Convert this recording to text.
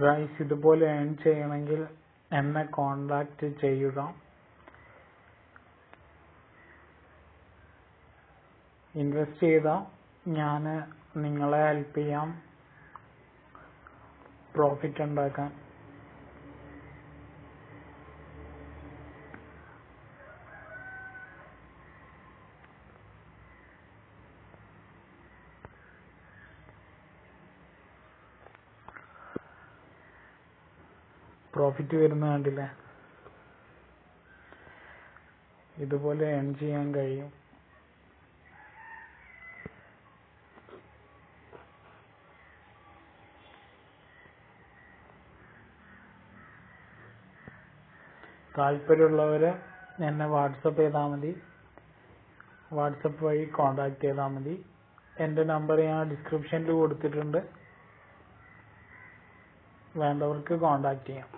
Guys, ഇതുപോലെ earn ചെയ്യണമെങ്കിൽ എന്നെ കോൺടാക്റ്റ് ചെയ്യുക. ഇൻവെസ്റ്റ് ചെയ്താൽ ഞാൻ നിങ്ങളെ ഹെൽപ്പ് ചെയ്യാം പ്രോഫിറ്റ് ഉണ്ടാക്കാൻ. പ്രോഫിറ്റ് വരുന്ന കണ്ടില്ലേ? ഇതുപോലെ ഏൺ ചെയ്യാൻ കഴിയും. താല്പര്യമുള്ളവര് എന്നെ വാട്സപ്പ് ചെയ്താൽ മതി. വാട്സപ്പ് വഴി കോണ്ടാക്ട് ചെയ്താൽ മതി. എൻ്റെ നമ്പർ ഞാൻ ഡിസ്ക്രിപ്ഷനിൽ കൊടുത്തിട്ടുണ്ട്. വേണ്ടവർക്ക് കോണ്ടാക്ട് ചെയ്യാം.